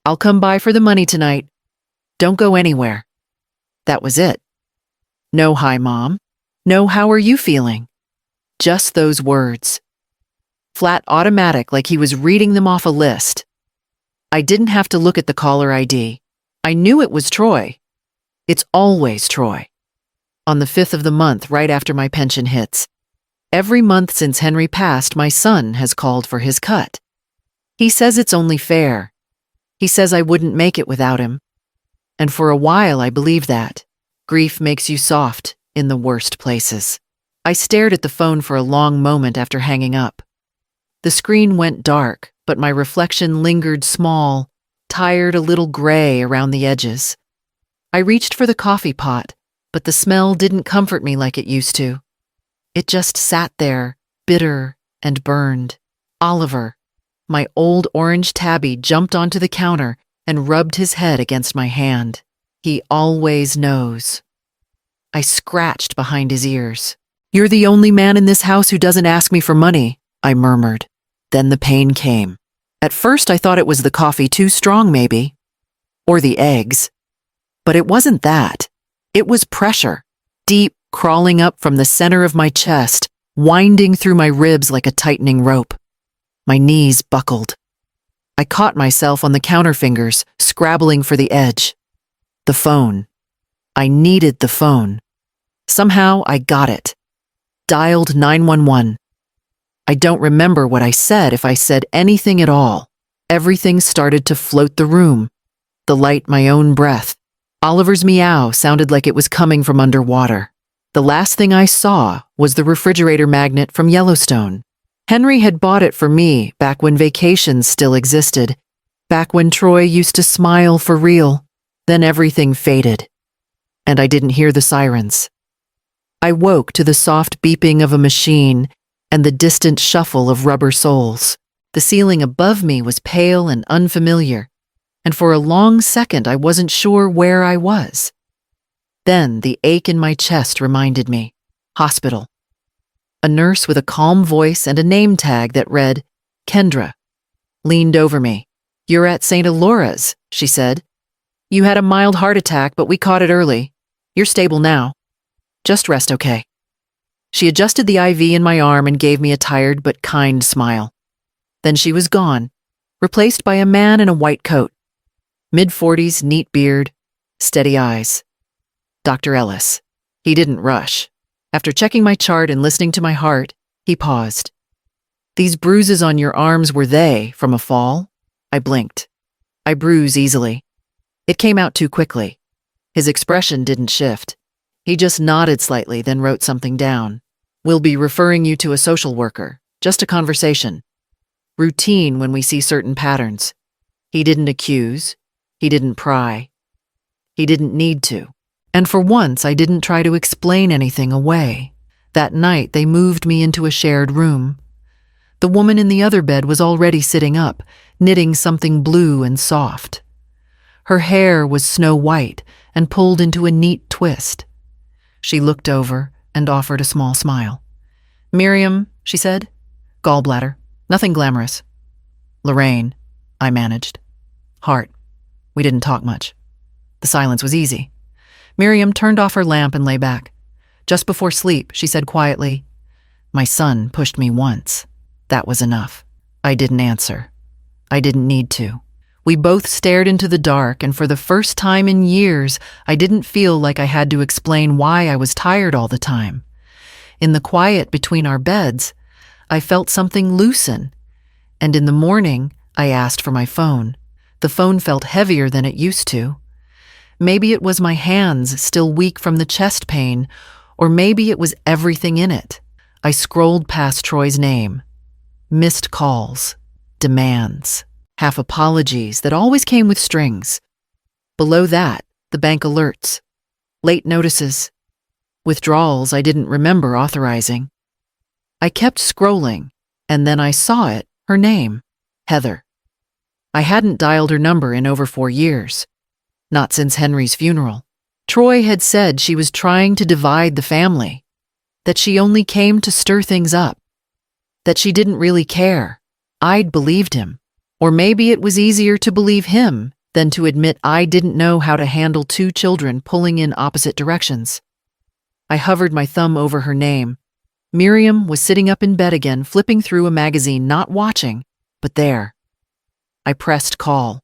I'll come by for the money tonight. Don't go anywhere. That was it. No hi, Mom. No how are you feeling? Just those words. Flat automatic, like he was reading them off a list. I didn't have to look at the caller ID. I knew it was Troy. It's always Troy. On the 5th of the month, right after my pension hits. Every month since Henry passed, my son has called for his cut. He says it's only fair. He says I wouldn't make it without him. And for a while I believed that. Grief makes you soft in the worst places. I stared at the phone for a long moment after hanging up. The screen went dark, but my reflection lingered small, tired, a little gray around the edges. I reached for the coffee pot, but the smell didn't comfort me like it used to. It just sat there, bitter and burned. Oliver, my old orange tabby, jumped onto the counter and rubbed his head against my hand. He always knows. I scratched behind his ears. "You're the only man in this house who doesn't ask me for money," I murmured. Then the pain came. At first I thought it was the coffee too strong, maybe. Or the eggs. But it wasn't that. It was pressure, deep, crawling up from the center of my chest, winding through my ribs like a tightening rope. My knees buckled. I caught myself on the counter fingers, scrabbling for the edge. The phone. I needed the phone. Somehow I got it. Dialed 911. I don't remember what I said, if I said anything at all. Everything started to float the room. The light, my own breath. Oliver's meow sounded like it was coming from underwater. The last thing I saw was the refrigerator magnet from Yellowstone. Henry had bought it for me back when vacations still existed, back when Troy used to smile for real. Then everything faded, and I didn't hear the sirens. I woke to the soft beeping of a machine and the distant shuffle of rubber soles. The ceiling above me was pale and unfamiliar, and for a long second I wasn't sure where I was. Then the ache in my chest reminded me. Hospital. A nurse with a calm voice and a name tag that read, Kendra, leaned over me. "You're at St. Alora's," she said. "You had a mild heart attack, but we caught it early. You're stable now. Just rest, okay?" She adjusted the IV in my arm and gave me a tired but kind smile. Then she was gone, replaced by a man in a white coat. Mid-40s, neat beard, steady eyes. Dr. Ellis. He didn't rush. After checking my chart and listening to my heart, he paused. "These bruises on your arms, were they from a fall?" I blinked. I bruise easily. It came out too quickly. His expression didn't shift. He just nodded slightly, then wrote something down. "We'll be referring you to a social worker. Just a conversation. Routine when we see certain patterns." He didn't accuse. He didn't pry. He didn't need to. And for once, I didn't try to explain anything away. That night, they moved me into a shared room. The woman in the other bed was already sitting up, knitting something blue and soft. Her hair was snow white and pulled into a neat twist. She looked over and offered a small smile. "Miriam," she said. "Gallbladder. Nothing glamorous." "Lorraine," I managed. "Heart." We didn't talk much. The silence was easy. Miriam turned off her lamp and lay back. Just before sleep, she said quietly, "My son pushed me once. That was enough." I didn't answer. I didn't need to. We both stared into the dark, and for the first time in years, I didn't feel like I had to explain why I was tired all the time. In the quiet between our beds, I felt something loosen, and in the morning, I asked for my phone. The phone felt heavier than it used to. Maybe it was my hands still weak from the chest pain, or maybe it was everything in it. I scrolled past Troy's name. Missed calls, demands, half apologies that always came with strings. Below that, the bank alerts, late notices, withdrawals I didn't remember authorizing. I kept scrolling, and then I saw it, her name, Heather. I hadn't dialed her number in over 4 years. Not since Henry's funeral. Troy had said she was trying to divide the family, that she only came to stir things up, that she didn't really care. I'd believed him. Or maybe it was easier to believe him than to admit I didn't know how to handle two children pulling in opposite directions. I hovered my thumb over her name. Miriam was sitting up in bed again, flipping through a magazine, not watching, but there. I pressed call.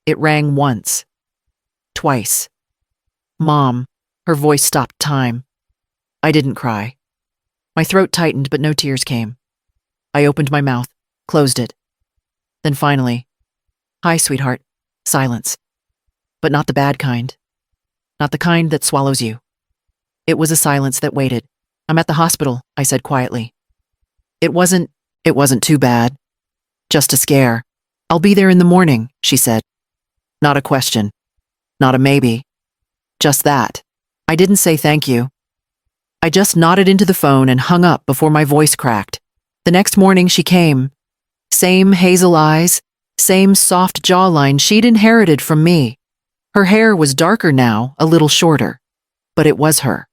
It rang once. Twice. Mom. Her voice stopped time. I didn't cry. My throat tightened, but no tears came. I opened my mouth, closed it. Then finally, hi, sweetheart. Silence. But not the bad kind. Not the kind that swallows you. It was a silence that waited. I'm at the hospital, I said quietly. It wasn't too bad. Just a scare. I'll be there in the morning, she said. Not a question. Not a maybe. Just that. I didn't say thank you. I just nodded into the phone and hung up before my voice cracked. The next morning she came. Same hazel eyes, same soft jawline she'd inherited from me. Her hair was darker now, a little shorter. But it was her.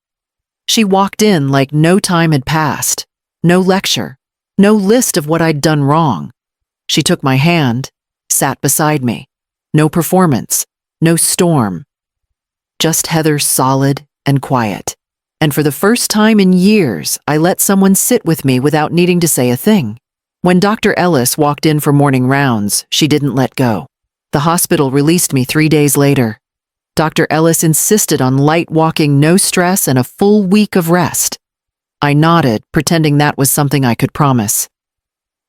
She walked in like no time had passed. No lecture. No list of what I'd done wrong. She took my hand, sat beside me. No performance. No storm. Just Heather, solid and quiet. And for the first time in years, I let someone sit with me without needing to say a thing. When Dr. Ellis walked in for morning rounds, she didn't let go. The hospital released me 3 days later. Dr. Ellis insisted on light walking, no stress, and a full week of rest. I nodded, pretending that was something I could promise.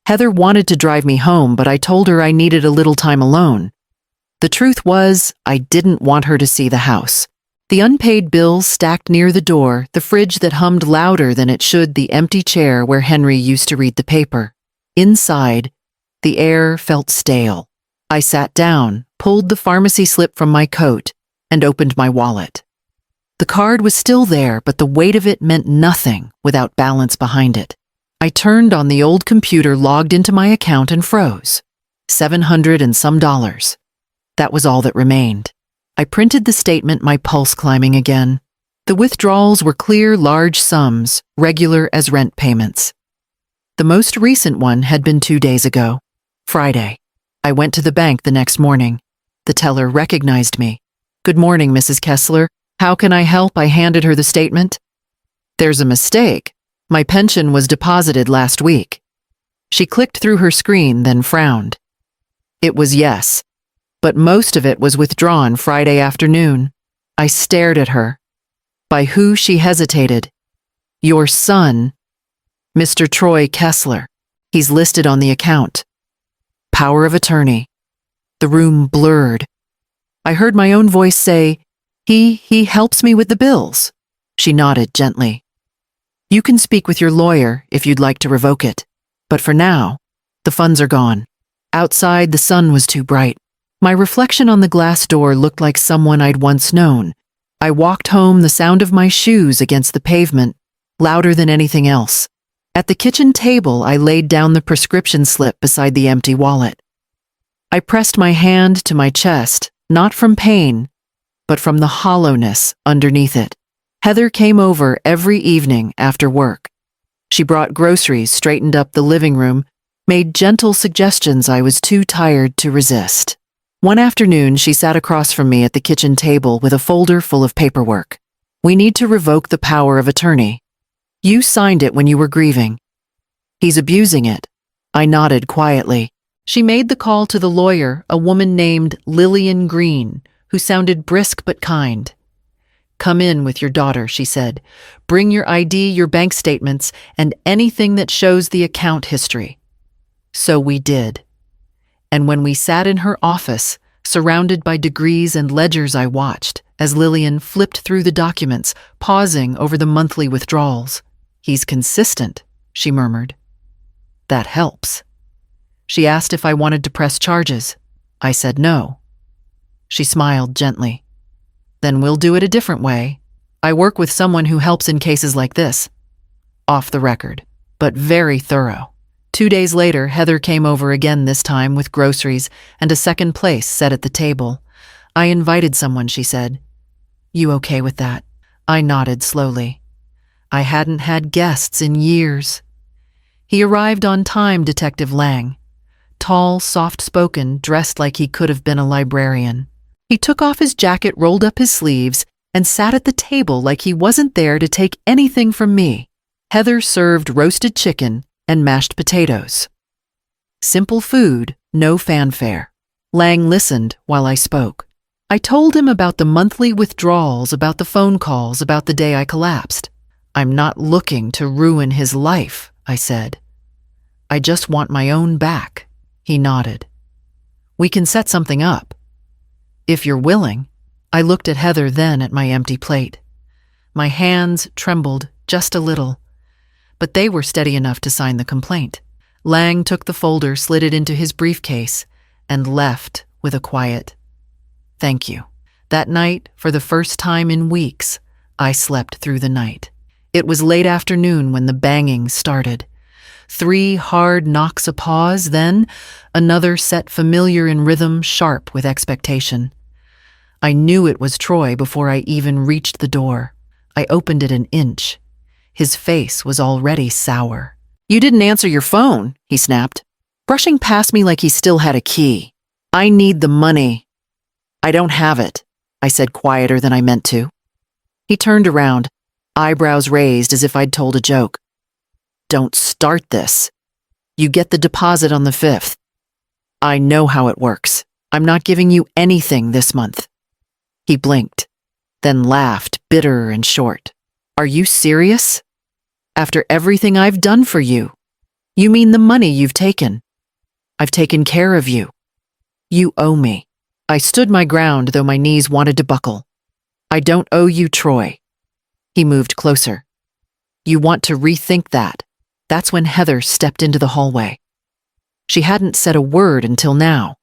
Heather wanted to drive me home, but I told her I needed a little time alone. The truth was, I didn't want her to see the house. The unpaid bills stacked near the door, the fridge that hummed louder than it should, the empty chair where Henry used to read the paper. Inside, the air felt stale. I sat down, pulled the pharmacy slip from my coat, and opened my wallet. The card was still there, but the weight of it meant nothing without balance behind it. I turned on the old computer, logged into my account, and froze. $700 and some. That was all that remained. I printed the statement, my pulse climbing again. The withdrawals were clear, large sums, regular as rent payments. The most recent one had been 2 days ago, Friday. I went to the bank the next morning. The teller recognized me. Good morning, Mrs. Kessler. How can I help? I handed her the statement. There's a mistake. My pension was deposited last week. She clicked through her screen, then frowned. It was yes, but most of it was withdrawn Friday afternoon. I stared at her. By who? She hesitated. Your son, Mr. Troy Kessler. He's listed on the account. Power of attorney. The room blurred. I heard my own voice say, He helps me with the bills. She nodded gently. You can speak with your lawyer if you'd like to revoke it. But for now, the funds are gone. Outside, the sun was too bright. My reflection on the glass door looked like someone I'd once known. I walked home, the sound of my shoes against the pavement, louder than anything else. At the kitchen table, I laid down the prescription slip beside the empty wallet. I pressed my hand to my chest, not from pain, but from the hollowness underneath it. Heather came over every evening after work. She brought groceries, straightened up the living room, made gentle suggestions I was too tired to resist. One afternoon, she sat across from me at the kitchen table with a folder full of paperwork. We need to revoke the power of attorney. You signed it when you were grieving. He's abusing it. I nodded quietly. She made the call to the lawyer, a woman named Lillian Green, who sounded brisk but kind. Come in with your daughter, she said. Bring your ID, your bank statements, and anything that shows the account history. So we did. And when we sat in her office, surrounded by degrees and ledgers, I watched as Lillian flipped through the documents, pausing over the monthly withdrawals. He's consistent, she murmured. That helps. She asked if I wanted to press charges. I said no. She smiled gently. Then we'll do it a different way. I work with someone who helps in cases like this. Off the record, but very thorough. 2 days later, Heather came over again, this time with groceries and a second place set at the table. I invited someone, she said. You okay with that? I nodded slowly. I hadn't had guests in years. He arrived on time, Detective Lang. Tall, soft-spoken, dressed like he could have been a librarian. He took off his jacket, rolled up his sleeves, and sat at the table like he wasn't there to take anything from me. Heather served roasted chicken and mashed potatoes. Simple food, no fanfare. Lang listened while I spoke. I told him about the monthly withdrawals, about the phone calls, about the day I collapsed. I'm not looking to ruin his life, I said. I just want my own back. He nodded. We can set something up. If you're willing. I looked at Heather, then at my empty plate. My hands trembled just a little, but they were steady enough to sign the complaint. Lang took the folder, slid it into his briefcase, and left with a quiet, "Thank you." That night, for the first time in weeks, I slept through the night. It was late afternoon when the banging started. 3 hard knocks, a pause, then another set familiar in rhythm, sharp with expectation. I knew it was Troy before I even reached the door. I opened it an inch. His face was already sour. "You didn't answer your phone," he snapped, brushing past me like he still had a key. "I need the money." "I don't have it," I said, quieter than I meant to. He turned around, eyebrows raised as if I'd told a joke. "Don't start this. You get the deposit on the 5th. I know how it works. I'm not giving you anything this month." He blinked, then laughed, bitter and short. "Are you serious? After everything I've done for you? You mean the money you've taken? I've taken care of you. You owe me." I stood my ground, though my knees wanted to buckle. "I don't owe you, Troy." He moved closer. "You want to rethink that." That's when Heather stepped into the hallway. She hadn't said a word until now.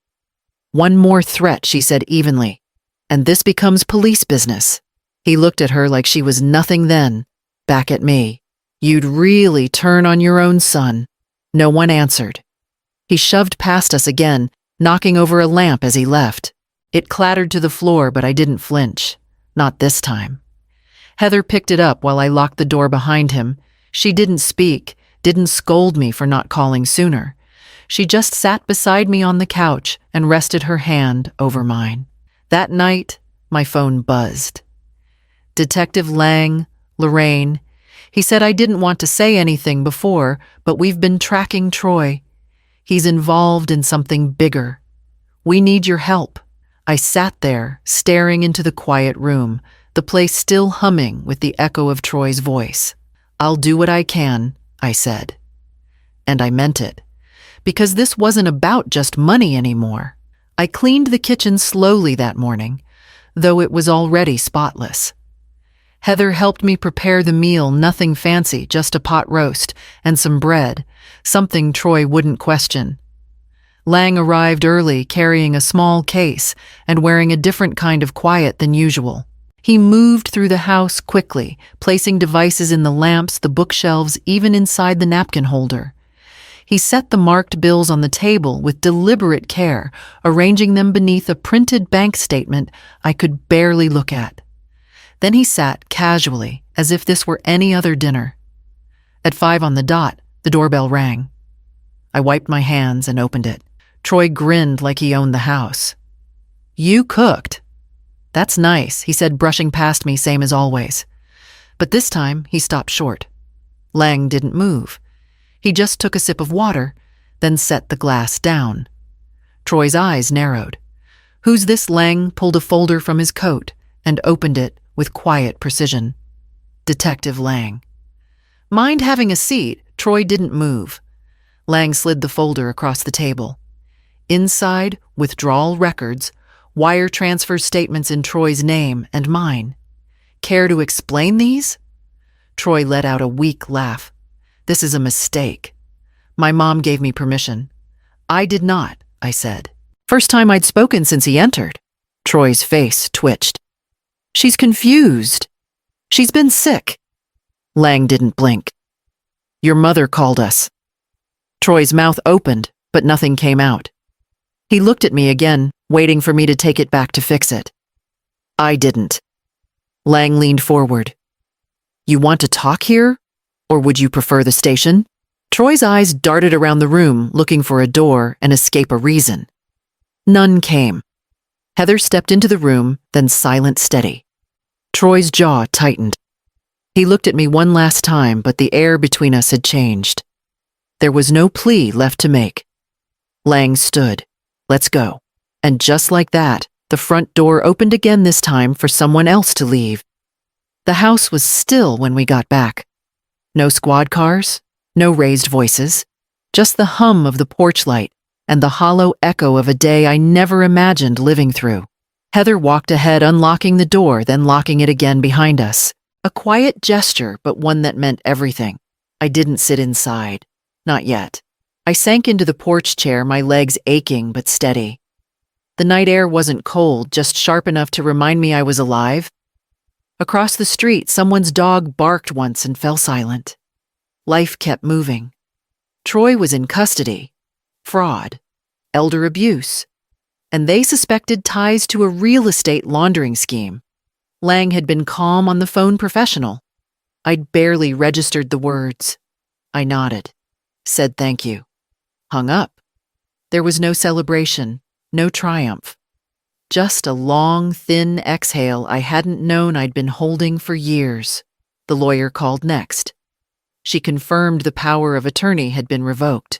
"One more threat," she said evenly, "and this becomes police business." He looked at her like she was nothing, then back at me. "You'd really turn on your own son." No one answered. He shoved past us again, knocking over a lamp as he left. It clattered to the floor, but I didn't flinch. Not this time. Heather picked it up while I locked the door behind him. She didn't speak, didn't scold me for not calling sooner. She just sat beside me on the couch and rested her hand over mine. That night, my phone buzzed. Detective Lang, Lorraine. He said I didn't want to say anything before, but we've been tracking Troy. He's involved in something bigger. We need your help. I sat there, staring into the quiet room, the place still humming with the echo of Troy's voice. "I'll do what I can," I said. And I meant it, because this wasn't about just money anymore. I cleaned the kitchen slowly that morning, though it was already spotless. Heather helped me prepare the meal, nothing fancy, just a pot roast and some bread, something Troy wouldn't question. Lang arrived early, carrying a small case and wearing a different kind of quiet than usual. He moved through the house quickly, placing devices in the lamps, the bookshelves, even inside the napkin holder. He set the marked bills on the table with deliberate care, arranging them beneath a printed bank statement I could barely look at. Then he sat casually, as if this were any other dinner. At 5 on the dot, the doorbell rang. I wiped my hands and opened it. Troy grinned like he owned the house. "You cooked." "That's nice," he said, brushing past me, same as always. But this time, he stopped short. Lang didn't move. He just took a sip of water, then set the glass down. Troy's eyes narrowed. "Who's this?" Lang pulled a folder from his coat and opened it with quiet precision. "Detective Lang." "Mind having a seat?" Troy didn't move. Lang slid the folder across the table. Inside, withdrawal records, wire transfer statements in Troy's name and mine. "Care to explain these?" Troy let out a weak laugh. "This is a mistake. My mom gave me permission." "I did not," I said. First time I'd spoken since he entered. Troy's face twitched. "She's confused. She's been sick." Lang didn't blink. "Your mother called us." Troy's mouth opened, but nothing came out. He looked at me again, waiting for me to take it back to fix it. I didn't. Lang leaned forward. "You want to talk here? Or would you prefer the station?" Troy's eyes darted around the room, looking for a door and escape a reason. None came. Heather stepped into the room, then silent steady. Troy's jaw tightened. He looked at me one last time, but the air between us had changed. There was no plea left to make. Lang stood. Let's go. And just like that, the front door opened again, this time for someone else to leave. The house was still when we got back. No squad cars, no raised voices, just the hum of the porch light and the hollow echo of a day I never imagined living through. Heather walked ahead, unlocking the door, then locking it again behind us. A quiet gesture, but one that meant everything. I didn't sit inside. Not yet. I sank into the porch chair, my legs aching but steady. The night air wasn't cold, just sharp enough to remind me I was alive. Across the street, someone's dog barked once and fell silent. Life kept moving. Troy was in custody. Fraud. Elder abuse. And they suspected ties to a real estate laundering scheme. Lang had been calm on the phone, professional. I'd barely registered the words. I nodded, said thank you, hung up. There was no celebration, no triumph. Just a long, thin exhale I hadn't known I'd been holding for years. The lawyer called next. She confirmed the power of attorney had been revoked.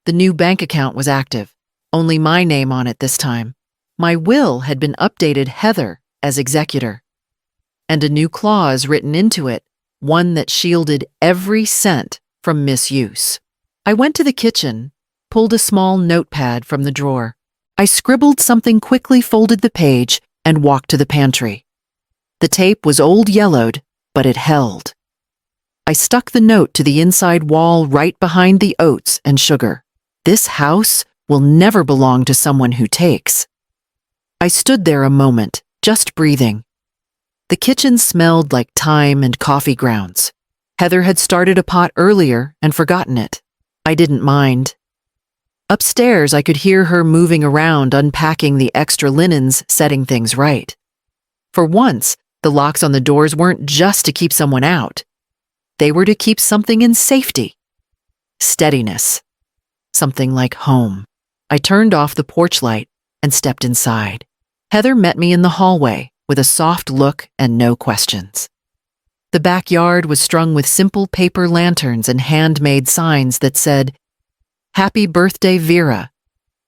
The new bank account was active, only my name on it this time. My will had been updated Heather as executor, and a new clause written into it, one that shielded every cent from misuse. I went to the kitchen, pulled a small notepad from the drawer. I scribbled something, quickly folded the page, and walked to the pantry. The tape was old, yellowed, but it held. I stuck the note to the inside wall right behind the oats and sugar. This house will never belong to someone who takes. I stood there a moment, just breathing. The kitchen smelled like thyme and coffee grounds. Heather had started a pot earlier and forgotten it. I didn't mind. Upstairs, I could hear her moving around, unpacking the extra linens, setting things right. For once, the locks on the doors weren't just to keep someone out. They were to keep something in safety. Steadiness. Something like home. I turned off the porch light and stepped inside. Heather met me in the hallway with a soft look and no questions. The backyard was strung with simple paper lanterns and handmade signs that said, "Happy Birthday, Vera,"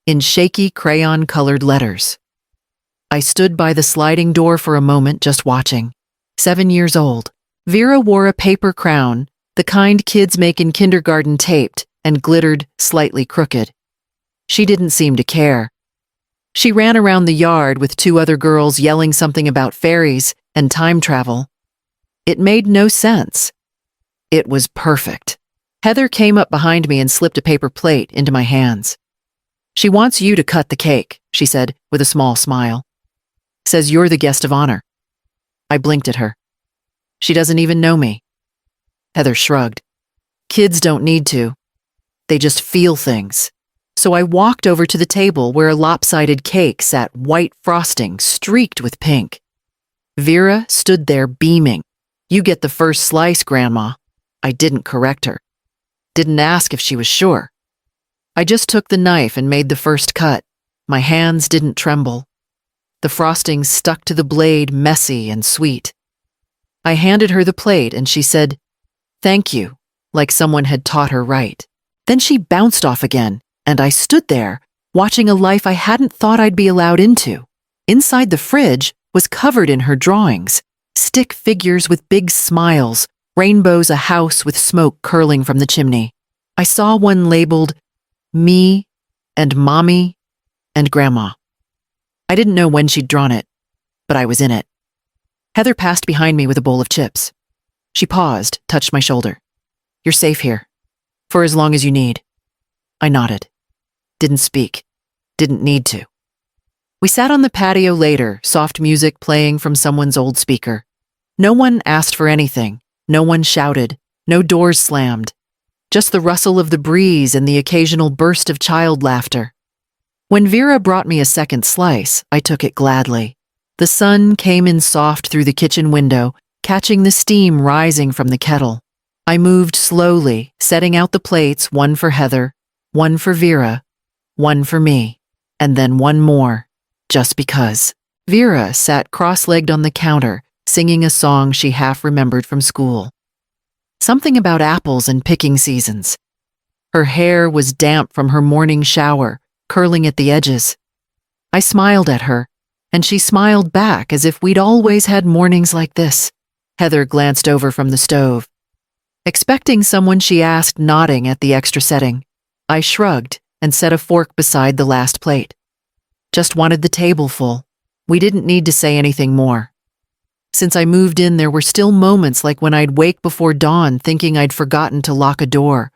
in shaky crayon-colored letters. I stood by the sliding door for a moment, just watching. 7 years old. Vera wore a paper crown, the kind kids make in kindergarten, taped and glittered, slightly crooked. She didn't seem to care. She ran around the yard with 2 other girls, yelling something about fairies and time travel. It made no sense. It was perfect. Heather came up behind me and slipped a paper plate into my hands. "She wants you to cut the cake," she said with a small smile. "Says you're the guest of honor." I blinked at her. "She doesn't even know me." Heather shrugged. "Kids don't need to. They just feel things." So I walked over to the table where a lopsided cake sat, white frosting streaked with pink. Vera stood there beaming. "You get the first slice, Grandma." I didn't correct her. Didn't ask if she was sure. I just took the knife and made the first cut. My hands didn't tremble. The frosting stuck to the blade, messy and sweet. I handed her the plate and she said, "Thank you," like someone had taught her right. Then she bounced off again, and I stood there, watching a life I hadn't thought I'd be allowed into. Inside the fridge was covered in her drawings, stick figures with big smiles, rainbows, a house with smoke curling from the chimney. I saw one labeled "Me" and "Mommy" and "Grandma." I didn't know when she'd drawn it, but I was in it. Heather passed behind me with a bowl of chips. She paused, touched my shoulder. "You're safe here. For as long as you need." I nodded. Didn't speak. Didn't need to. We sat on the patio later, soft music playing from someone's old speaker. No one asked for anything. No one shouted. No doors slammed. Just the rustle of the breeze and the occasional burst of child laughter. When Vera brought me a second slice, I took it gladly. The sun came in soft through the kitchen window, catching the steam rising from the kettle. I moved slowly, setting out the plates, one for Heather, one for Vera, one for me, and then one more. just because. Vera sat cross-legged on the counter, singing a song she half remembered from school. Something about apples and picking seasons. Her hair was damp from her morning shower, curling at the edges. I smiled at her, and she smiled back as if we'd always had mornings like this. Heather glanced over from the stove. Expecting someone, she asked, nodding at the extra setting. I shrugged and set a fork beside the last plate. Just wanted the table full. We didn't need to say anything more. Since I moved in, there were still moments like when I'd wake before dawn thinking I'd forgotten to lock a door,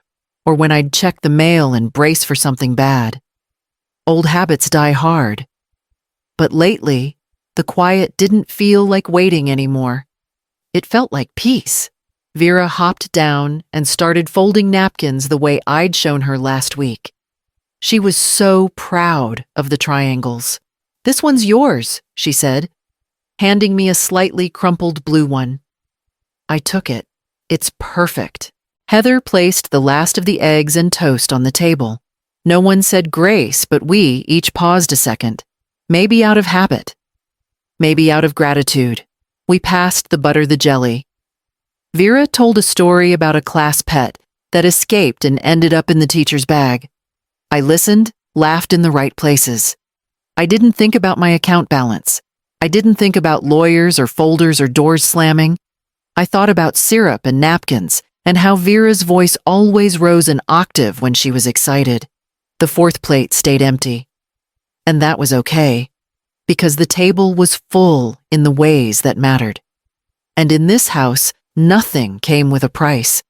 or when I'd check the mail and brace for something bad. Old habits die hard. But lately, the quiet didn't feel like waiting anymore. It felt like peace. Vera hopped down and started folding napkins the way I'd shown her last week. She was so proud of the triangles. "This one's yours," she said, handing me a slightly crumpled blue one. I took it. "It's perfect." Heather placed the last of the eggs and toast on the table. No one said grace, but we each paused a second. Maybe out of habit. Maybe out of gratitude. We passed the butter the jelly. Vera told a story about a class pet that escaped and ended up in the teacher's bag. I listened, laughed in the right places. I didn't think about my account balance. I didn't think about lawyers or folders or doors slamming. I thought about syrup and napkins and how Vera's voice always rose an octave when she was excited. The fourth plate stayed empty. And that was okay, because the table was full in the ways that mattered. And in this house, nothing came with a price.